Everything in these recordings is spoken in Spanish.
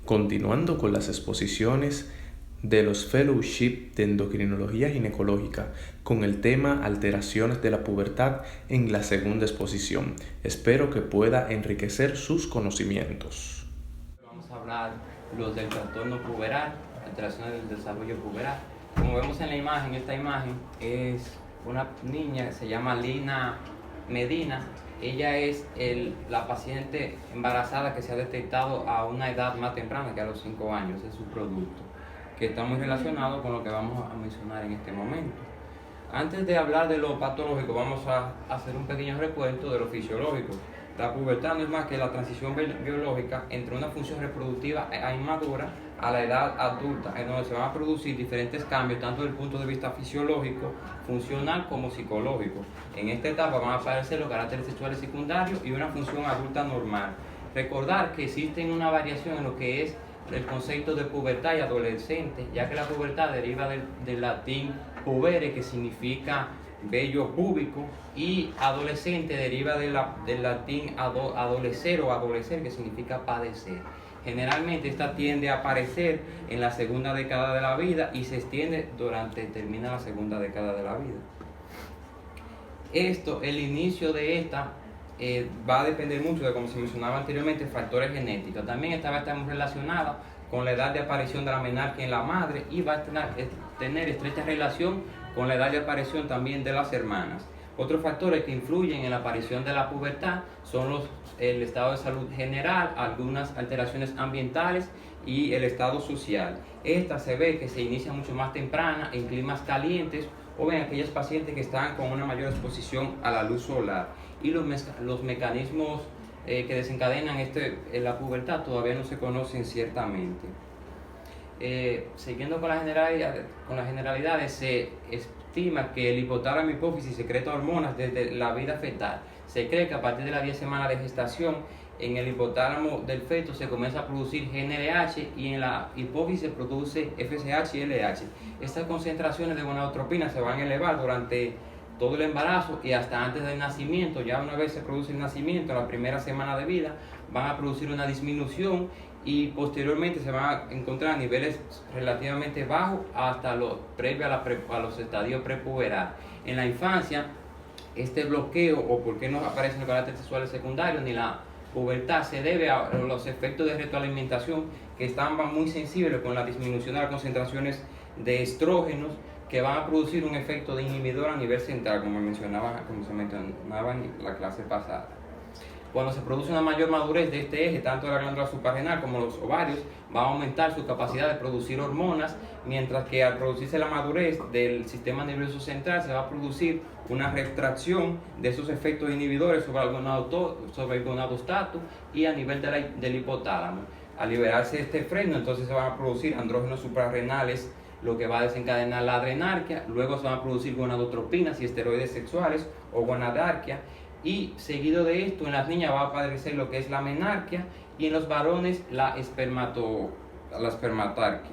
Continuando con las exposiciones de los Fellowship de Endocrinología Ginecológica con el tema Alteraciones de la pubertad en la segunda exposición. Espero que pueda enriquecer sus conocimientos. Vamos a hablar los del trastorno puberal, alteraciones del desarrollo puberal. Como vemos en la imagen, esta imagen es una niña que se llama Lina Medina. Ella es la paciente embarazada que se ha detectado a una edad más temprana, que a los 5 años, es su producto, que está muy relacionado con lo que vamos a mencionar en este momento. Antes de hablar de lo patológico, vamos a hacer un pequeño recuento de lo fisiológico. La pubertad no es más que la transición biológica entre una función reproductiva inmadura a la edad adulta, en donde se van a producir diferentes cambios, tanto desde el punto de vista fisiológico, funcional como psicológico. En esta etapa van a aparecer los caracteres sexuales secundarios y una función adulta normal. Recordar que existe una variación en lo que es el concepto de pubertad y adolescente, ya que la pubertad deriva del latín pubere, que significa vello púbico, y adolescente deriva del latín adolecer o adolecer, que significa padecer. Generalmente esta tiende a aparecer en la segunda década de la vida y se extiende termina la segunda década de la vida. El inicio de esta va a depender mucho de, como se mencionaba anteriormente, factores genéticos. También esta va a estar muy relacionada con la edad de aparición de la menarquia en la madre y va a tener estrecha relación con la edad de aparición también de las hermanas. Otros factores que influyen en la aparición de la pubertad son el estado de salud general, algunas alteraciones ambientales y el estado social. Esta se ve que se inicia mucho más temprana en climas calientes o en aquellas pacientes que están con una mayor exposición a la luz solar. Y los mecanismos que desencadenan la pubertad todavía no se conocen ciertamente. Siguiendo con las generalidades, se estima que el hipotálamo hipófisis secreta hormonas desde la vida fetal. Se cree que a partir de las 10 semanas de gestación, en el hipotálamo del feto se comienza a producir GnRH y en la hipófisis se produce FSH y LH. Estas concentraciones de gonadotropina se van a elevar durante todo el embarazo y hasta antes del nacimiento. Ya una vez se produce el nacimiento, la primera semana de vida, van a producir una disminución y posteriormente se van a encontrar a niveles relativamente bajos hasta previo a los estadios prepuberal. En la infancia, este bloqueo o por qué no aparecen los caracteres sexuales secundarios ni la pubertad se debe a los efectos de retroalimentación que están muy sensibles con la disminución de las concentraciones de estrógenos, que van a producir un efecto de inhibidor a nivel central, como se mencionaba en la clase pasada. Cuando se produce una mayor madurez de este eje, tanto de la glándula suprarrenal como los ovarios, va a aumentar su capacidad de producir hormonas, mientras que al producirse la madurez del sistema nervioso central se va a producir una retracción de esos efectos inhibidores sobre el gonadostato y a nivel del hipotálamo. Al liberarse este freno, entonces se van a producir andrógenos suprarrenales, lo que va a desencadenar la adrenarquia. Luego se van a producir gonadotropinas y esteroides sexuales o gonadarquia, y seguido de esto en las niñas va a aparecer lo que es la menarquia y en los varones la espermatarquia.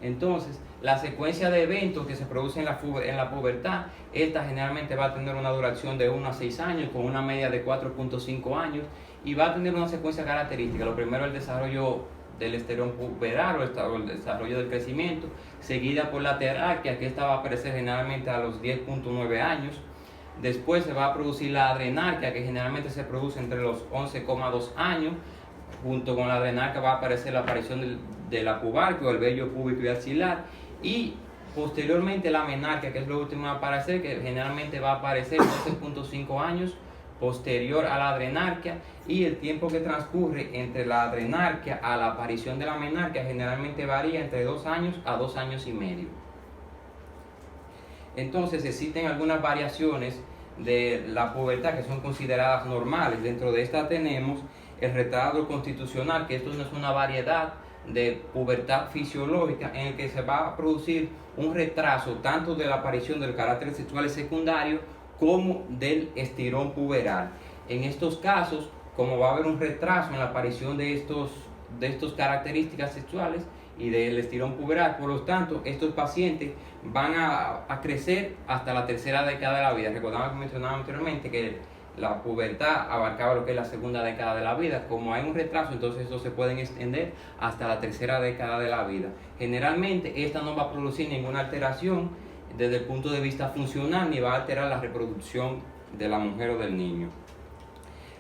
Entonces, la secuencia de eventos que se producen en la pubertad, esta generalmente va a tener una duración de 1 a 6 años con una media de 4.5 años y va a tener una secuencia característica. Lo primero, el desarrollo del esterón puberal o el desarrollo del crecimiento, seguida por la terarquia, que esta va a aparecer generalmente a los 10.9 años. Después se va a producir la adrenarquia, que generalmente se produce entre los 11,2 años. Junto con la adrenarquia va a aparecer la aparición de la pubarquia o el vello púbico y axilar. Y posteriormente la menarquia, que es lo último a aparecer, que generalmente va a aparecer 12.5 años posterior a la adrenarquia, y el tiempo que transcurre entre la adrenarquia a la aparición de la menarquia generalmente varía entre 2 años a 2 años y medio. Entonces existen algunas variaciones de la pubertad que son consideradas normales. Dentro de esta tenemos el retardo constitucional, que esto no es una variedad de pubertad fisiológica en el que se va a producir un retraso tanto de la aparición del carácter sexual secundario como del estirón puberal. En estos casos, como va a haber un retraso en la aparición de estas características sexuales y del estirón puberal, por lo tanto, estos pacientes van a crecer hasta la tercera década de la vida. Recordamos que mencionaba anteriormente que la pubertad abarcaba lo que es la segunda década de la vida. Como hay un retraso, entonces eso se pueden extender hasta la tercera década de la vida. Generalmente esta no va a producir ninguna alteración desde el punto de vista funcional ni va a alterar la reproducción de la mujer o del niño.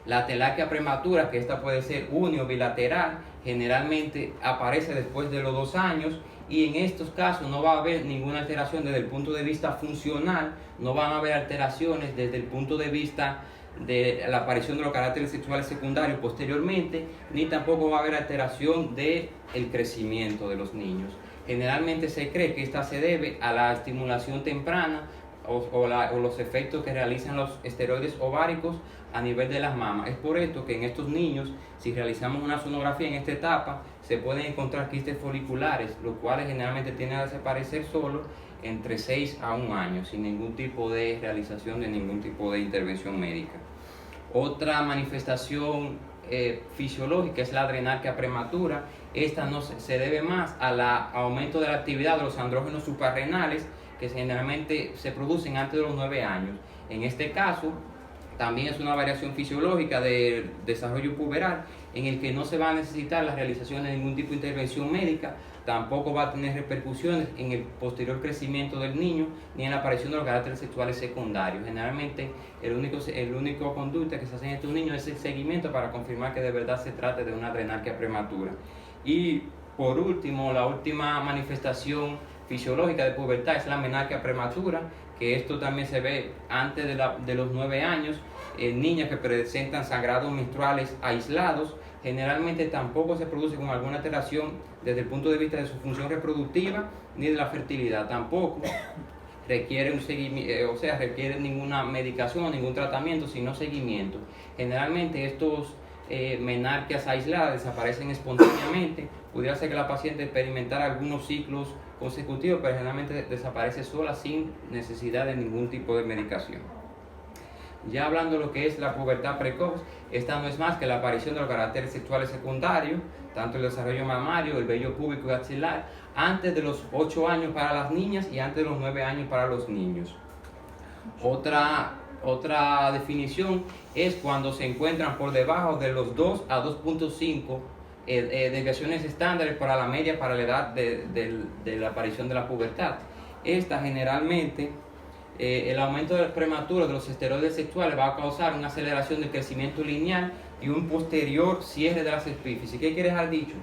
La telarquía prematura, que esta puede ser uni o bilateral, generalmente aparece después de los 2 años, y en estos casos no va a haber ninguna alteración desde el punto de vista funcional, no van a haber alteraciones desde el punto de vista de la aparición de los caracteres sexuales secundarios posteriormente, ni tampoco va a haber alteración del crecimiento de los niños. Generalmente se cree que esta se debe a la estimulación temprana o los efectos que realizan los esteroides ováricos a nivel de las mamas. Es por esto que en estos niños, si realizamos una sonografía en esta etapa, se pueden encontrar quistes foliculares, los cuales generalmente tienden a desaparecer solo entre 6 a 1 año, sin ningún tipo de realización de ningún tipo de intervención médica. Otra manifestación fisiológica es la adrenarquia prematura. Esta no se debe más al aumento de la actividad de los andrógenos suprarrenales, que generalmente se producen antes de los 9 años. En este caso, también es una variación fisiológica del desarrollo puberal, en el que no se va a necesitar la realización de ningún tipo de intervención médica, tampoco va a tener repercusiones en el posterior crecimiento del niño, ni en la aparición de los caracteres sexuales secundarios. Generalmente, el único conducta que se hace en estos niños es el seguimiento para confirmar que de verdad se trate de una adrenarquia prematura. Y por último, la última manifestación fisiológica de pubertad es la menarquia prematura, que esto también se ve antes de los 9 años, en niñas que presentan sangrados menstruales aislados. Generalmente tampoco se produce con alguna alteración desde el punto de vista de su función reproductiva ni de la fertilidad. Tampoco requiere un seguimiento, requiere ninguna medicación, ningún tratamiento, sino seguimiento. Generalmente estos menarquias aisladas desaparecen espontáneamente. Pudiera ser que la paciente experimentara algunos ciclos consecutivos, pero generalmente desaparece sola sin necesidad de ningún tipo de medicación. Ya hablando de lo que es la pubertad precoz, esta no es más que la aparición de los caracteres sexuales secundarios, tanto el desarrollo mamario, el vello púbico y axilar, antes de los 8 años para las niñas y antes de los 9 años para los niños. Otra definición es cuando se encuentran por debajo de los 2 a 2.5 desviaciones estándares para la media para la edad de la aparición de la pubertad. Esta generalmente, el aumento del prematuro de los esteroides sexuales va a causar una aceleración del crecimiento lineal y un posterior cierre de las epífisis. ¿Qué quiere dejar dicho?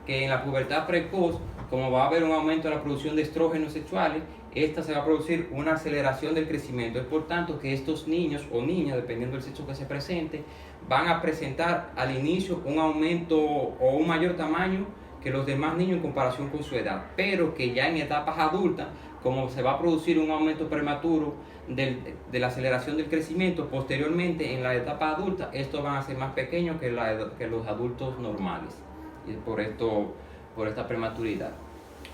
Que en la pubertad precoz, como va a haber un aumento de la producción de estrógenos sexuales, esta se va a producir una aceleración del crecimiento. Es por tanto que estos niños o niñas, dependiendo del sexo que se presente, van a presentar al inicio un aumento o un mayor tamaño que los demás niños en comparación con su edad, pero que ya en etapas adultas, como se va a producir un aumento prematuro de la aceleración del crecimiento, posteriormente en la etapa adulta, estos van a ser más pequeños que los adultos normales, y por esta prematuridad.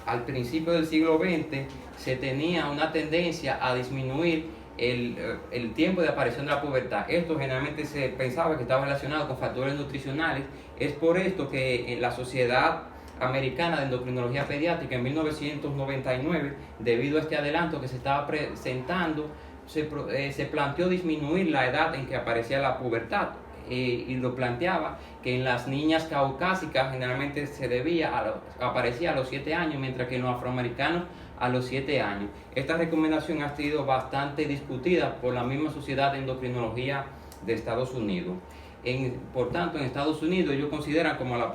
Al principio del siglo XX se tenía una tendencia a disminuir el tiempo de aparición de la pubertad. Esto generalmente se pensaba que estaba relacionado con factores nutricionales. Es por esto que en la Sociedad Americana de Endocrinología Pediátrica en 1999, debido a este adelanto que se estaba presentando, se planteó disminuir la edad en que aparecía la pubertad. Y lo planteaba que en las niñas caucásicas generalmente aparecía a los 7 años, mientras que en los afroamericanos a los 7 años. Esta recomendación ha sido bastante discutida por la misma Sociedad de Endocrinología de Estados Unidos. Por tanto, en Estados Unidos ellos consideran como la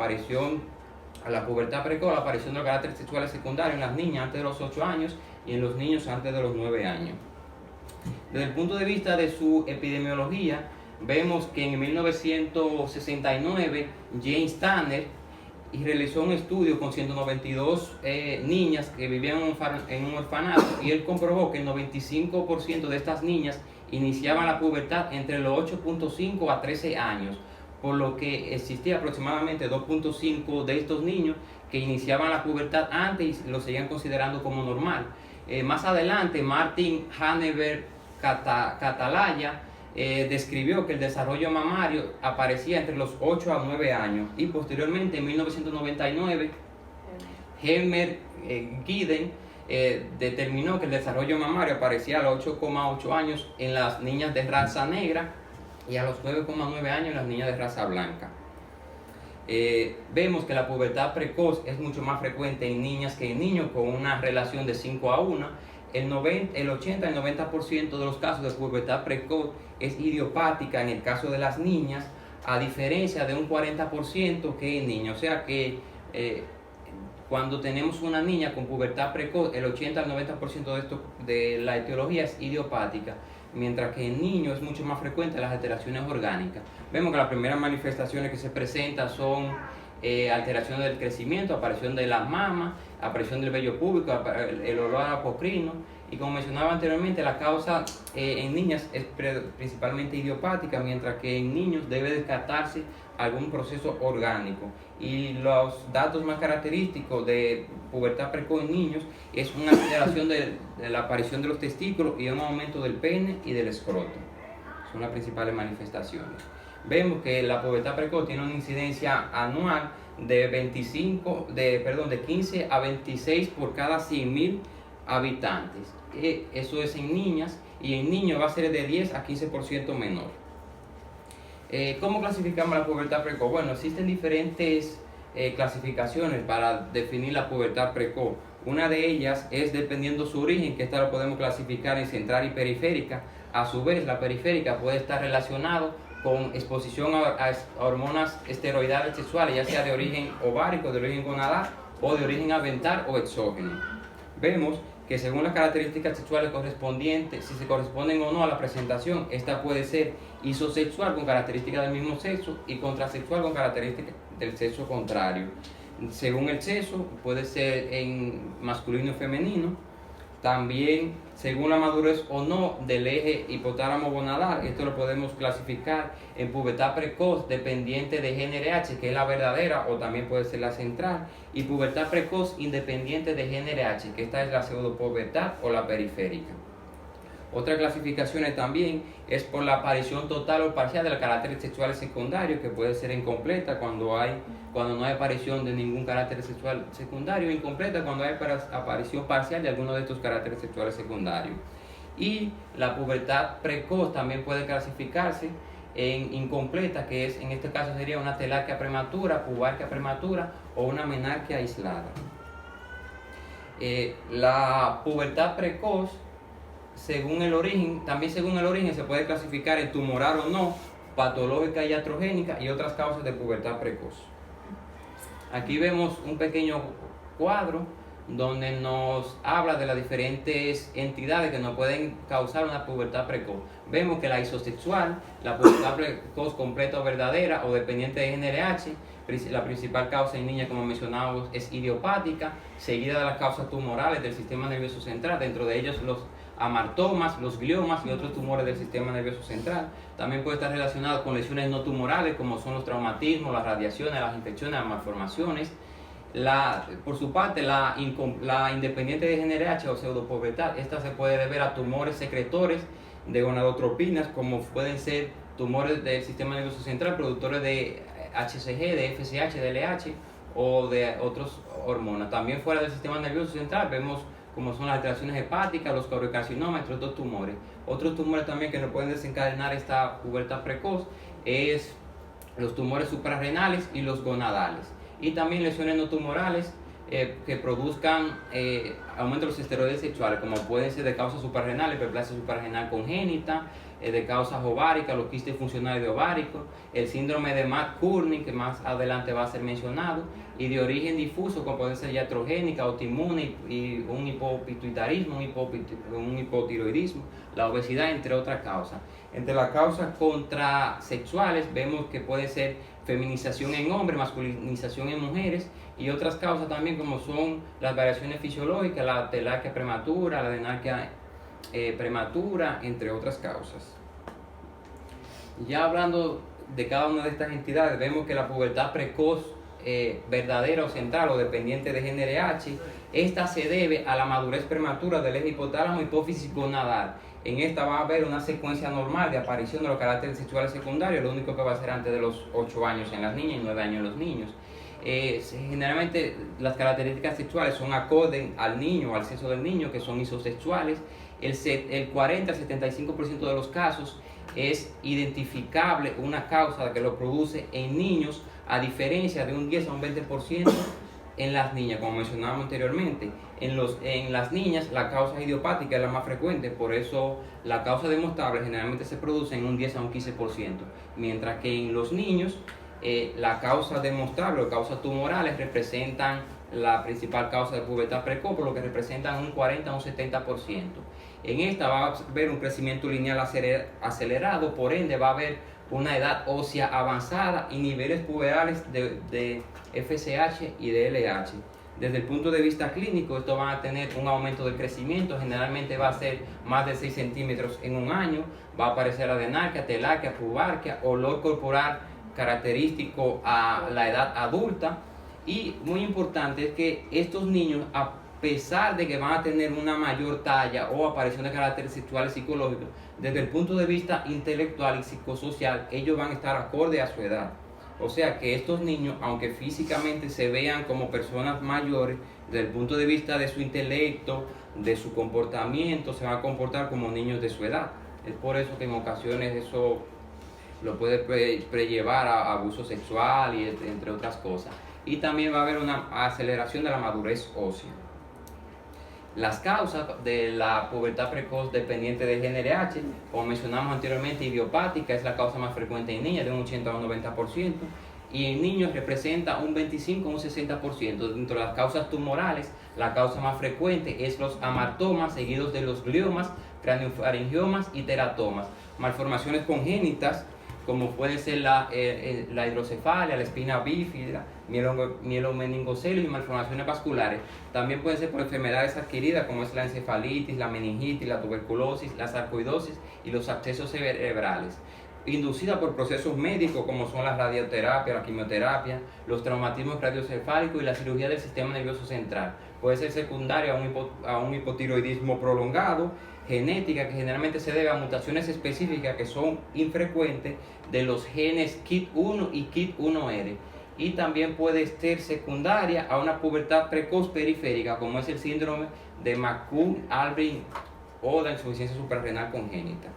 pubertad precoz, la aparición de los caracteres sexuales secundarios en las niñas antes de los 8 años y en los niños antes de los 9 años. Desde el punto de vista de su epidemiología, vemos que en 1969 James Tanner realizó un estudio con 192 niñas que vivían en un orfanato, y él comprobó que el 95% de estas niñas iniciaban la pubertad entre los 8.5 a 13 años, por lo que existía aproximadamente 2.5 de estos niños que iniciaban la pubertad antes y lo seguían considerando como normal. Más adelante, Martin Haneberg Catalaya describió que el desarrollo mamario aparecía entre los 8 a 9 años, y posteriormente en 1999 Helmer Giden determinó que el desarrollo mamario aparecía a los 8,8 años en las niñas de raza negra, y a los 9,9 años las niñas de raza blanca. Vemos que la pubertad precoz es mucho más frecuente en niñas que en niños, con una relación de 5 a 1. El 80 al 90% de los casos de pubertad precoz es idiopática en el caso de las niñas, a diferencia de un 40% que en niños. O sea que cuando tenemos una niña con pubertad precoz, el 80 al 90% de la etiología es idiopática, mientras que en niños es mucho más frecuente las alteraciones orgánicas. Vemos que las primeras manifestaciones que se presentan son alteraciones del crecimiento, aparición de las mamas, aparición del vello púbico, el olor apocrino, y como mencionaba anteriormente, la causa en niñas es principalmente idiopática, mientras que en niños debe descartarse algún proceso orgánico. Y los datos más característicos de pubertad precoz en niños es una aceleración de la aparición de los testículos y un aumento del pene y del escroto. Son las principales manifestaciones. Vemos que la pubertad precoz tiene una incidencia anual de 15 a 26 por cada 100.000 habitantes. Eso es en niñas, y en niños va a ser de 10 a 15% menor. ¿Cómo clasificamos la pubertad precoz? Bueno, existen diferentes clasificaciones para definir la pubertad precoz. Una de ellas es dependiendo su origen, que esta lo podemos clasificar en central y periférica. A su vez, la periférica puede estar relacionado con exposición a hormonas esteroidales sexuales, ya sea de origen ovárico, de origen gonadal o de origen avental o exógeno. Vemos que según las características sexuales correspondientes, si se corresponden o no a la presentación, esta puede ser isosexual con características del mismo sexo y contrasexual con características del sexo contrario. Según el sexo, puede ser en masculino y femenino. También según la madurez o no del eje hipotálamo gonadal, esto lo podemos clasificar en pubertad precoz dependiente de GnRH, que es la verdadera, o también puede ser la central, y pubertad precoz independiente de GnRH, que esta es la pseudopubertad o la periférica. Otras clasificaciones también es por la aparición total o parcial de los caracteres sexuales secundarios, que puede ser incompleta cuando no hay aparición de ningún carácter sexual secundario, incompleta cuando hay aparición parcial de alguno de estos caracteres sexuales secundarios. Y la pubertad precoz también puede clasificarse en incompleta, que en este caso sería una telarquía prematura, pubarquia prematura o una menarquia aislada. La pubertad precoz, según el origen se puede clasificar en tumoral o no, patológica y iatrogénica, y otras causas de pubertad precoz. Aquí vemos un pequeño cuadro donde nos habla de las diferentes entidades que nos pueden causar una pubertad precoz. Vemos que la isosexual, la pubertad precoz completa o verdadera o dependiente de GnRH, la principal causa en niñas, como mencionamos, es idiopática, seguida de las causas tumorales del sistema nervioso central, dentro de ellos los amartomas, los gliomas y otros tumores del sistema nervioso central. También puede estar relacionado con lesiones no tumorales, como son los traumatismos, las radiaciones, las infecciones, las malformaciones. Por su parte, la independiente de GnRH o pseudopubertad, esta se puede deber a tumores secretores de gonadotropinas, como pueden ser tumores del sistema nervioso central, productores de HCG, de FSH, de LH o de otras hormonas. También fuera del sistema nervioso central vemos como son las alteraciones hepáticas, los cholangiocarcinomas, entre otros tumores. Otros tumores también que nos pueden desencadenar esta pubertad precoz es los tumores suprarrenales y los gonadales. Y también lesiones no tumorales que produzcan aumento de los esteroides sexuales, como pueden ser de causas suprarrenales, hiperplasia suprarrenal congénita, de causas ováricas, los quistes funcionales de ovárico, el síndrome de Matt-Curny, que más adelante va a ser mencionado, y de origen difuso, como puede ser iatrogénica, autoinmune y un hipopituitarismo, un hipotiroidismo, la obesidad, entre otras causas. Entre las causas contrasexuales vemos que puede ser feminización en hombres, masculinización en mujeres, y otras causas también, como son las variaciones fisiológicas, la telarquía prematura, la adenarquia prematura, entre otras causas. Ya hablando de cada una de estas entidades, vemos que la pubertad precoz verdadera o central o dependiente de GnRH, esta se debe a la madurez prematura del eje hipotálamo hipófisis gonadal. En esta va a haber una secuencia normal de aparición de los caracteres sexuales secundarios, lo único que va a ser antes de los 8 años en las niñas y 9 años en los niños. Generalmente las características sexuales son acorde al niño o al sexo del niño, que son isosexuales. El 40 al 75% de los casos es identificable una causa que lo produce en niños, a diferencia de un 10 a un 20% en las niñas, como mencionábamos anteriormente. En las niñas la causa idiopática es la más frecuente, por eso la causa demostrable generalmente se produce en un 10 a un 15%, mientras que en los niños la causa demostrable o causas tumorales representan la principal causa de pubertad precoz, por lo que representan un 40 a un 70%. En esta va a haber un crecimiento lineal acelerado, por ende va a haber una edad ósea avanzada y niveles puberales de FSH y de LH. Desde el punto de vista clínico, estos van a tener un aumento de crecimiento, generalmente va a ser más de 6 centímetros en un año, va a aparecer adenarquia, telarquia, pubarquia, olor corporal característico a la edad adulta. Y muy importante es que estos niños, a pesar de que van a tener una mayor talla o aparición de caracteres sexuales y psicológicos, desde el punto de vista intelectual y psicosocial, ellos van a estar acorde a su edad. O sea que estos niños, aunque físicamente se vean como personas mayores, desde el punto de vista de su intelecto, de su comportamiento, se van a comportar como niños de su edad. Es por eso que en ocasiones eso lo puede prellevar a abuso sexual y entre otras cosas. Y también va a haber una aceleración de la madurez ósea. Las causas de la pubertad precoz dependiente del gen RH, como mencionamos anteriormente, idiopática es la causa más frecuente en niñas, de un 80 a un 90%, y en niños representa un 25 a un 60%. Dentro de las causas tumorales, la causa más frecuente es los amartomas, seguidos de los gliomas, craniofaringiomas y teratomas. Malformaciones congénitas, como puede ser la hidrocefalia, la espina bífida, mielomeningocele y malformaciones vasculares. También pueden ser por enfermedades adquiridas como es la encefalitis, la meningitis, la tuberculosis, la sarcoidosis y los abscesos cerebrales. Inducida por procesos médicos como son la radioterapia, la quimioterapia, los traumatismos craniocefálicos y la cirugía del sistema nervioso central. Puede ser secundaria a un hipotiroidismo prolongado, genética, que generalmente se debe a mutaciones específicas que son infrecuentes de los genes KIT1 y KIT1R. Y también puede ser secundaria a una pubertad precoz periférica, como es el síndrome de McCune-Alvin o la insuficiencia suprarrenal congénita.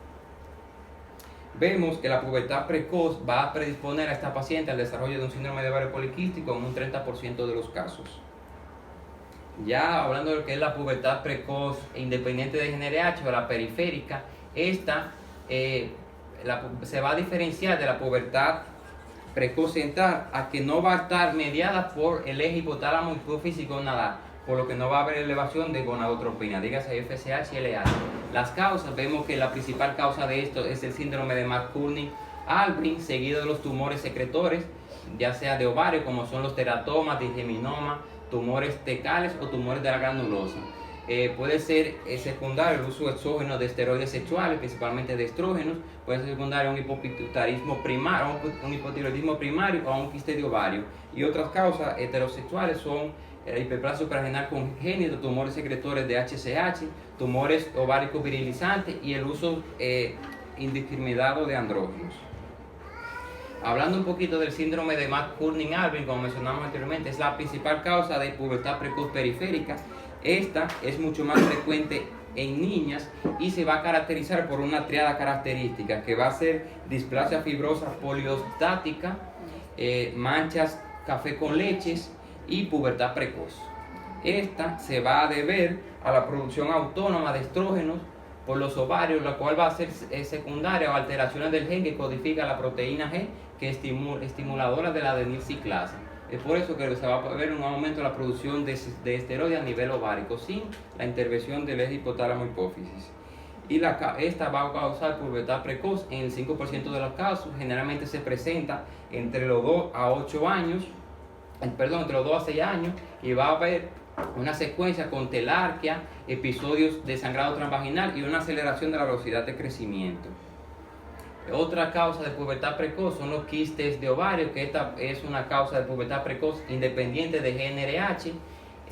Vemos que la pubertad precoz va a predisponer a esta paciente al desarrollo de un síndrome de ovario poliquístico en un 30% de los casos. Ya hablando de lo que es la pubertad precoz independiente de gen RH o la periférica, esta se va a diferenciar de la pubertad precoz central, a que no va a estar mediada por el eje hipotálamo hipófisis gonadal, por lo que no va a haber elevación de gonadotropina, dígase FSH y LH. Las causas, vemos que la principal causa de esto es el síndrome de McCune-Alvin, seguido de los tumores secretores, ya sea de ovario, como son los teratomas, digeminoma, tumores tecales o tumores de la granulosa. Puede ser secundario el uso exógeno de esteroides sexuales, principalmente de estrógenos. Puede ser secundario un hipopituitarismo primario, un hipotiroidismo primario o un quiste de ovario. Y otras causas heterosexuales son hiperplasia suprarrenal congénita, tumores secretores de HCH, tumores ováricos virilizantes y el uso indiscriminado de andrógenos. Hablando un poquito del síndrome de McCune-Alvin, como mencionamos anteriormente, es la principal causa de pubertad precoz periférica. Esta es mucho más frecuente en niñas y se va a caracterizar por una triada característica que va a ser displasia fibrosa poliostática, manchas café con leches y pubertad precoz. Esta se va a deber a la producción autónoma de estrógenos por los ovarios, la cual va a ser secundaria o alteraciones del gen que codifica la proteína G, que es estimuladora de la adenilciclasa. Es por eso que se va a ver un aumento en la producción de esteroides a nivel ovárico sin la intervención del eje hipotálamo hipófisis. Y esta va a causar pubertad precoz en el 5% de los casos. Generalmente se presenta entre los 2 a 8 años, entre los 2 a 6 años, y va a haber una secuencia con telarquia, episodios de sangrado transvaginal y una aceleración de la velocidad de crecimiento. Otra causa de pubertad precoz son los quistes de ovario, que esta es una causa de pubertad precoz independiente de gen RH.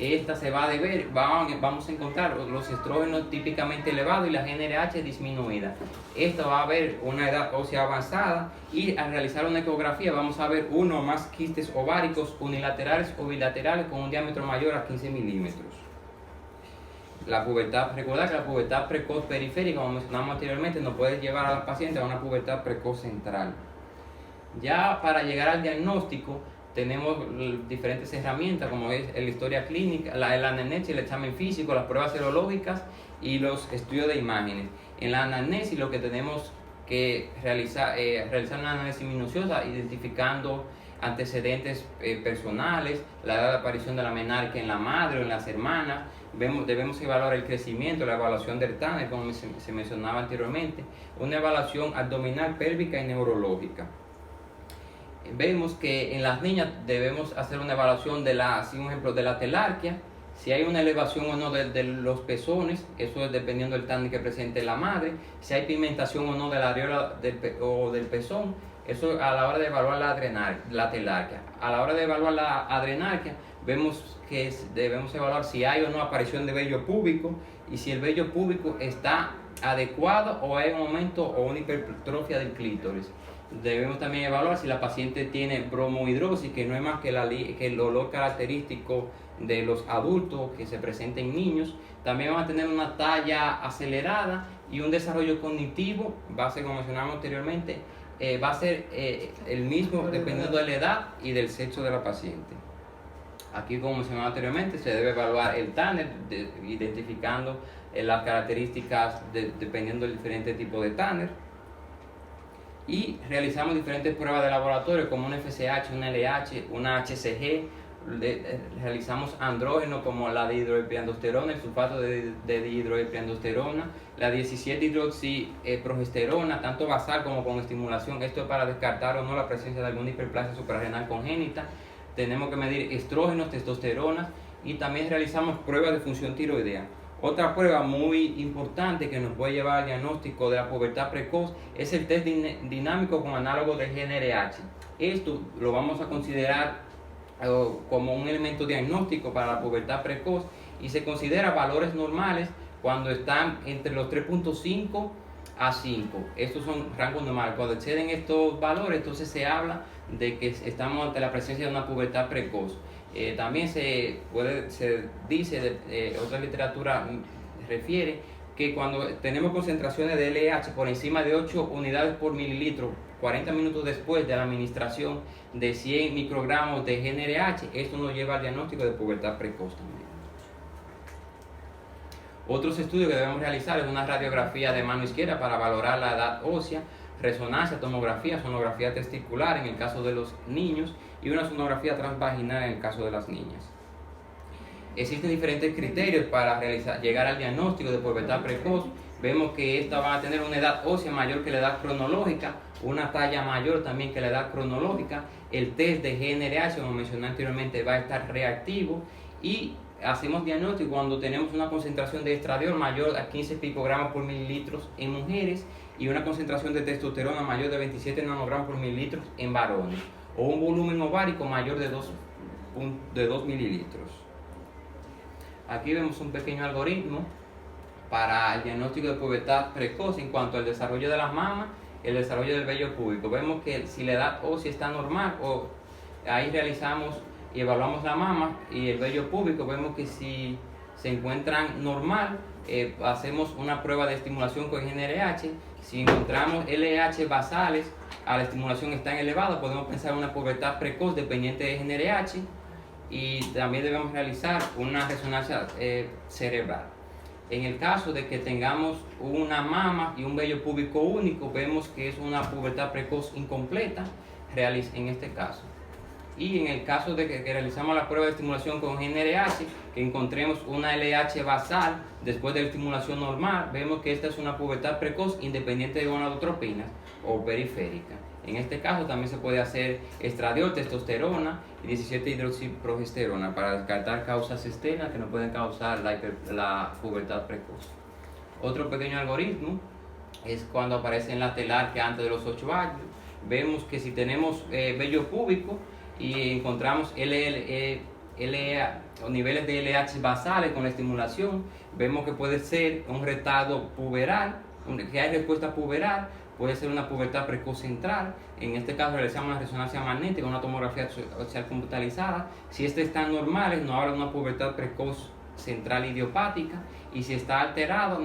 Esta se va a deber, vamos a encontrar los estrógenos típicamente elevados y la gen RH disminuida. Esta va a haber una edad ósea avanzada y al realizar una ecografía vamos a ver uno o más quistes ováricos unilaterales o bilaterales con un diámetro mayor a 15 milímetros. la pubertad, recordar que la pubertad precoz periférica, como mencionamos anteriormente, nos puede llevar a la paciente a una pubertad precoz central. Ya para llegar al diagnóstico, tenemos diferentes herramientas como es la historia clínica, la anamnesis, el examen físico, las pruebas serológicas y los estudios de imágenes. En la anamnesis lo que tenemos que realizar una análisis minuciosa identificando antecedentes personales, la edad de aparición de la menarquia en la madre o en las hermanas. Debemos evaluar el crecimiento, la evaluación del Tanner, como se mencionaba anteriormente, una evaluación abdominal, pélvica y neurológica. Vemos que en las niñas debemos hacer una evaluación de un ejemplo de la telarquia, si hay una elevación o no de los pezones, eso es dependiendo del Tanner que presente la madre, si hay pigmentación o no de la areola o del pezón, eso a la hora de evaluar la telarquia. A la hora de evaluar la adrenarquia, vemos que debemos evaluar si hay o no aparición de vello púbico y si el vello púbico está adecuado o hay un aumento o una hipertrofia del clítoris. Debemos también evaluar si la paciente tiene bromohidrosis, que no es más que el olor característico de los adultos que se presenta en niños. También van a tener una talla acelerada y un desarrollo cognitivo, como mencionamos anteriormente, va a ser el mismo dependiendo de la edad y del sexo de la paciente. Aquí, como mencionaba anteriormente, se debe evaluar el Tanner, identificando las características dependiendo del diferente tipo de Tanner. Y realizamos diferentes pruebas de laboratorio como un FSH, una LH, una HCG. Realizamos andrógenos como la dihidroepiandosterona, el sulfato de dihidroepiandosterona, la 17-hidroxiprogesterona, tanto basal como con estimulación. Esto es para descartar o no la presencia de alguna hiperplasia suprarrenal congénita. Tenemos que medir estrógenos, testosterona y también realizamos pruebas de función tiroidea. Otra prueba muy importante que nos puede llevar al diagnóstico de la pubertad precoz es el test dinámico con análogo de GnRH. Esto lo vamos a considerar como un elemento diagnóstico para la pubertad precoz y se considera valores normales cuando están entre los 3.5 a 5. Estos son rangos normales. Cuando exceden estos valores, entonces se habla de que estamos ante la presencia de una pubertad precoz. También se dice, otra literatura refiere que cuando tenemos concentraciones de LH por encima de 8 unidades por mililitro 40 minutos después de la administración de 100 microgramos de GnRH, esto nos lleva al diagnóstico de pubertad precoz también. Otros estudios que debemos realizar es una radiografía de mano izquierda para valorar la edad ósea, resonancia, tomografía, sonografía testicular en el caso de los niños y una sonografía transvaginal en el caso de las niñas. Existen diferentes criterios para llegar al diagnóstico de pubertad precoz. Vemos que esta va a tener una edad ósea mayor que la edad cronológica, una talla mayor también que la edad cronológica. El test de GnRH, como mencioné anteriormente, va a estar reactivo y hacemos diagnóstico cuando tenemos una concentración de estradiol mayor a 15 picogramos por mililitros en mujeres y una concentración de testosterona mayor de 27 nanogramos por mililitros en varones, o un volumen ovárico mayor de 2 mililitros. Aquí vemos un pequeño algoritmo para el diagnóstico de pubertad precoz en cuanto al desarrollo de las mamas, el desarrollo del vello púbico. Vemos que si la edad ósea está normal, ahí realizamos y evaluamos la mama y el vello púbico. Vemos que si se encuentran normal, hacemos una prueba de estimulación con GnRH. Si encontramos LH basales, la estimulación está elevada, podemos pensar en una pubertad precoz dependiente de GnRH y también debemos realizar una resonancia cerebral. En el caso de que tengamos una mama y un vello púbico único, vemos que es una pubertad precoz incompleta en este caso. Y en el caso de que realizamos la prueba de estimulación con GnRH, que encontremos una LH basal después de la estimulación normal, vemos que esta es una pubertad precoz independiente de gonadotropinas o periférica. En este caso también se puede hacer estradiol, testosterona y 17-hidroxiprogesterona para descartar causas externas que no pueden causar la pubertad precoz. Otro pequeño algoritmo es cuando aparece en la telarquia antes de los 8 años. Vemos que si tenemos vello púbico y encontramos niveles de LH basales con la estimulación, vemos que puede ser un retardo puberal, que hay respuesta puberal, puede ser una pubertad precoz central. En este caso realizamos una resonancia magnética, una tomografía axial computarizada. Si estas están normales, nos habla de una pubertad precoz central idiopática, y si está alterado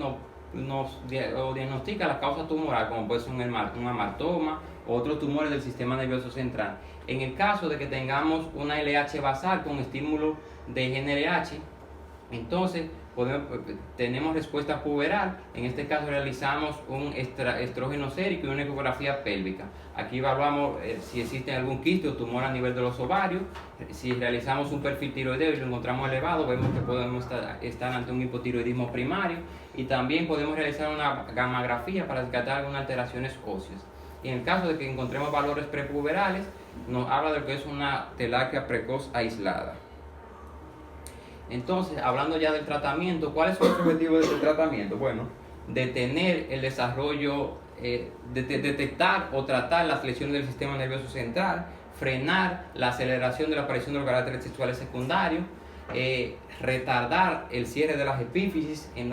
nos diagnostica la causa tumoral, como puede ser un hematoma o otros tumores del sistema nervioso central. En el caso de que tengamos una LH basal con estímulo de GnRH, entonces tenemos respuesta puberal. En este caso realizamos un estrógeno sérico y una ecografía pélvica. Aquí evaluamos si existe algún quiste o tumor a nivel de los ovarios. Si realizamos un perfil tiroideo y lo encontramos elevado, vemos que podemos estar ante un hipotiroidismo primario, y también podemos realizar una gammagrafía para descartar algunas alteraciones óseas. Y en el caso de que encontremos valores prepuberales, nos habla de lo que es una telarquía precoz aislada. Entonces, hablando ya del tratamiento, ¿cuáles son los objetivos de este tratamiento? Bueno, detener el desarrollo, detectar o tratar las lesiones del sistema nervioso central, frenar la aceleración de la aparición de los caracteres sexuales secundarios, retardar el cierre de las epífisis en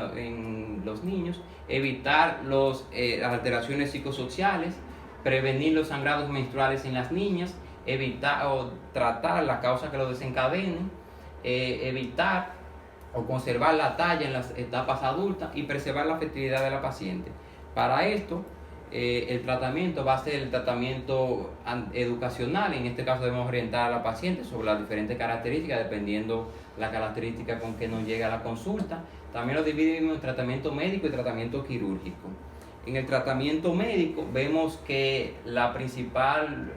los niños, evitar las alteraciones psicosociales, prevenir los sangrados menstruales en las niñas, evitar o tratar la causa que lo desencadenen, evitar o conservar la talla en las etapas adultas y preservar la fertilidad de la paciente. Para esto, el tratamiento va a ser el tratamiento educacional. En este caso debemos orientar a la paciente sobre las diferentes características, dependiendo la característica con que nos llega a la consulta. También lo dividimos en tratamiento médico y tratamiento quirúrgico. En el tratamiento médico vemos que el principal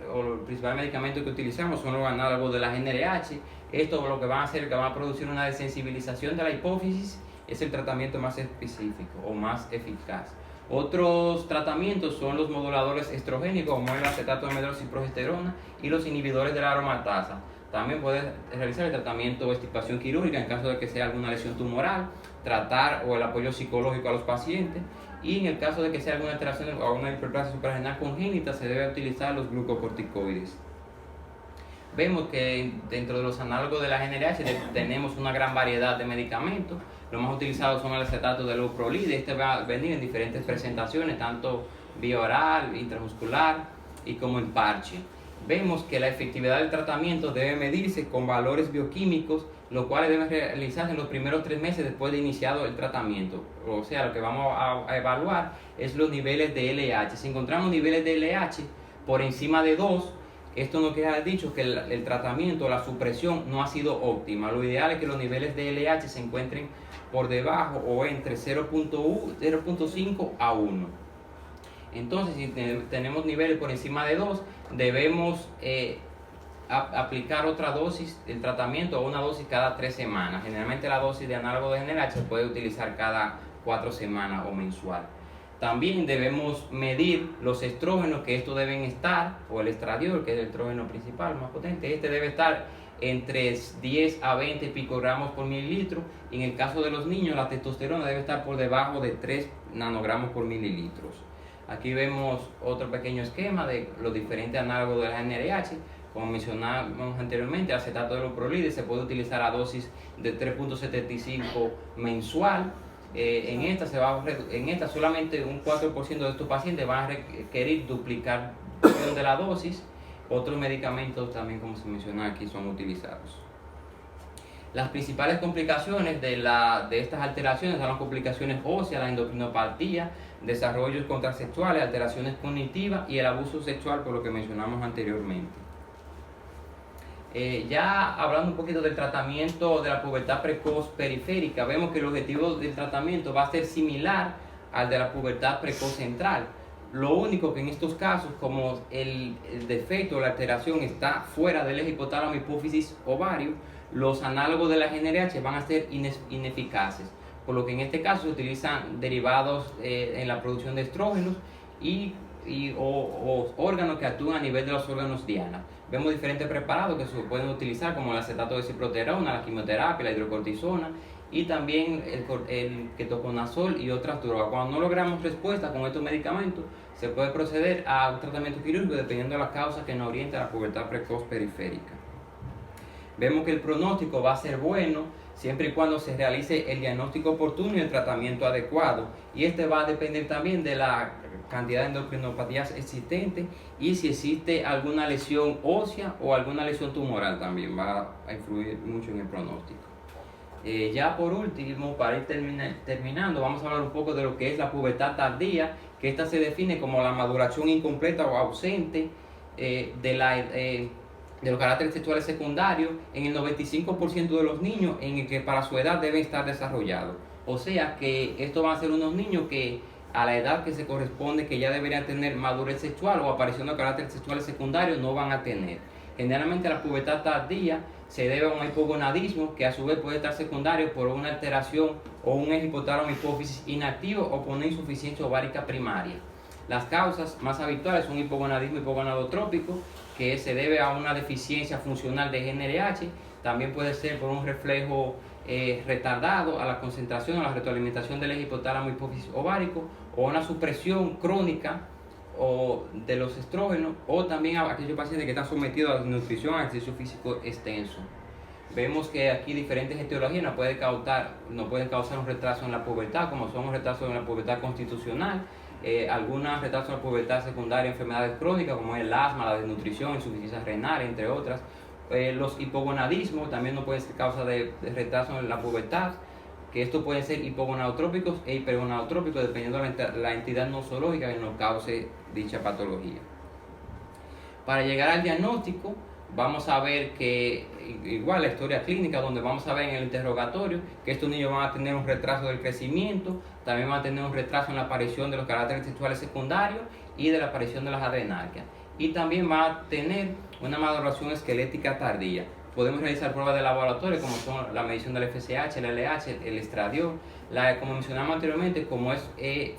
medicamento que utilizamos son los análogos de la GnRH. Esto lo que van a hacer es que van a producir una desensibilización de la hipófisis. Es el tratamiento más específico o más eficaz. Otros tratamientos son los moduladores estrogénicos, como el acetato de medroxiprogesterona, y los inhibidores de la aromatasa. También puede realizar el tratamiento de extirpación quirúrgica en caso de que sea alguna lesión tumoral, tratar o el apoyo psicológico a los pacientes, y en el caso de que sea alguna alteración o una hiperplasia suprarrenal congénita, se debe utilizar los glucocorticoides. Vemos que dentro de los análogos de la GnRH tenemos una gran variedad de medicamentos. Los más utilizados son el acetato de leuprolide. Este va a venir en diferentes presentaciones, tanto vía oral, intramuscular y como en parche. Vemos que la efectividad del tratamiento debe medirse con valores bioquímicos, los cuales deben realizarse en los primeros 3 meses después de iniciado el tratamiento. O sea, lo que vamos a evaluar es los niveles de LH. Si encontramos niveles de LH por encima de 2, esto nos queda dicho que el tratamiento, la supresión no ha sido óptima. Lo ideal es que los niveles de LH se encuentren por debajo o entre 0.5 a 1. Entonces, si tenemos niveles por encima de 2, debemos aplicar otra dosis del tratamiento o una dosis cada 3 semanas. Generalmente la dosis de análogo de GnRH se puede utilizar cada 4 semanas o mensual. También debemos medir los estrógenos, que estos deben estar, o el estradiol, que es el estrógeno principal más potente. Este debe estar entre 10 a 20 picogramos por mililitro. En el caso de los niños, la testosterona debe estar por debajo de 3 nanogramos por mililitros. Aquí vemos otro pequeño esquema de los diferentes análogos de la GnRH. Como mencionamos anteriormente, el acetato de leuprolide se puede utilizar a dosis de 3.75 mensual. En esta solamente un 4% de estos pacientes van a requerir duplicar de la dosis. Otros medicamentos también, como se menciona aquí, son utilizados. Las principales complicaciones de estas alteraciones son las complicaciones óseas, la endocrinopatía, desarrollos contrasexuales, alteraciones cognitivas y el abuso sexual, por lo que mencionamos anteriormente. Ya hablando un poquito del tratamiento de la pubertad precoz periférica, vemos que el objetivo del tratamiento va a ser similar al de la pubertad precoz central. Lo único que en estos casos, como el defecto o la alteración está fuera del eje hipotálamo hipófisis ovario, los análogos de la GnRH van a ser ineficaces, por lo que en este caso se utilizan derivados en la producción de estrógenos o órganos que actúan a nivel de los órganos diana. Vemos diferentes preparados que se pueden utilizar, como el acetato de ciproterona, la quimioterapia, la hidrocortisona, y también el ketoconazol y otras drogas. Cuando no logramos respuesta con estos medicamentos, se puede proceder a un tratamiento quirúrgico dependiendo de las causas que nos orienta a la pubertad precoz periférica. Vemos que el pronóstico va a ser bueno siempre y cuando se realice el diagnóstico oportuno y el tratamiento adecuado. Y este va a depender también de la cantidad de endocrinopatías existentes y si existe alguna lesión ósea o alguna lesión tumoral, también va a influir mucho en el pronóstico. Ya por último, para ir terminando, vamos a hablar un poco de lo que es la pubertad tardía, que esta se define como la maduración incompleta o ausente de los caracteres sexuales secundarios en el 95% de los niños, en el que para su edad deben estar desarrollados. O sea que estos van a ser unos niños que a la edad que se corresponde, que ya deberían tener madurez sexual o aparición de caracteres sexuales secundarios, no van a tener. Generalmente la pubertad tardía se debe a un hipogonadismo, que a su vez puede estar secundario por una alteración o un eje hipotálamo hipófisis inactivo o por una insuficiencia ovárica primaria. Las causas más habituales son hipogonadismo hipogonadotrópico, que se debe a una deficiencia funcional de GnRH. También puede ser por un reflejo retardado a la concentración, a la retroalimentación del eje hipotálamo hipófisis ovárico, o una supresión crónica o de los estrógenos, o también a aquellos pacientes que están sometidos a desnutrición, a ejercicio físico extenso. Vemos que aquí diferentes etiologías nos pueden causar un retraso en la pubertad, como son un retraso en la pubertad constitucional, algunos retrasos en la pubertad secundaria, enfermedades crónicas como el asma, la desnutrición, insuficiencia renal, entre otras. Los hipogonadismos también no pueden ser causa de retraso en la pubertad, que estos pueden ser hipogonadotrópicos e hipergonadotrópicos dependiendo de la entidad nosológica que nos cause dicha patología. Para llegar al diagnóstico, vamos a ver que, igual la historia clínica, donde vamos a ver en el interrogatorio que estos niños van a tener un retraso del crecimiento, también van a tener un retraso en la aparición de los caracteres sexuales secundarios y de la aparición de las adrenalgias. Y también va a tener una maduración esquelética tardía. Podemos realizar pruebas de laboratorio como son la medición del FSH, el LH, el estradiol. Como mencionamos anteriormente, como es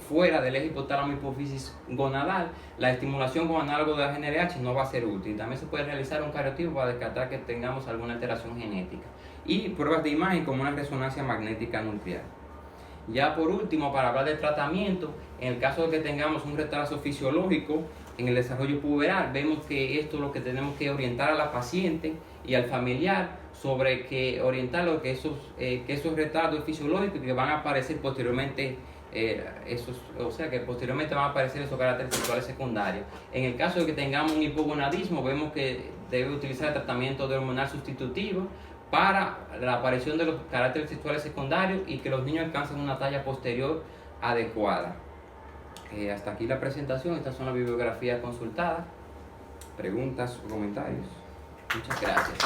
fuera del eje hipotálamo hipófisis gonadal, la estimulación con análogo de la GnRH no va a ser útil. También se puede realizar un cariotipo para descartar que tengamos alguna alteración genética. Y pruebas de imagen como una resonancia magnética nuclear. Ya por último, para hablar del tratamiento, en el caso de que tengamos un retraso fisiológico en el desarrollo puberal, vemos que esto es lo que tenemos que orientar a la paciente y al familiar sobre que orientarlo que esos retardos fisiológicos que van a aparecer posteriormente, que posteriormente van a aparecer esos caracteres sexuales secundarios. En el caso de que tengamos un hipogonadismo, vemos que debe utilizar el tratamiento de hormonal sustitutivo para la aparición de los caracteres sexuales secundarios y que los niños alcancen una talla posterior adecuada. Hasta aquí la presentación. Estas son las bibliografías consultadas. Preguntas o comentarios. Muchas gracias.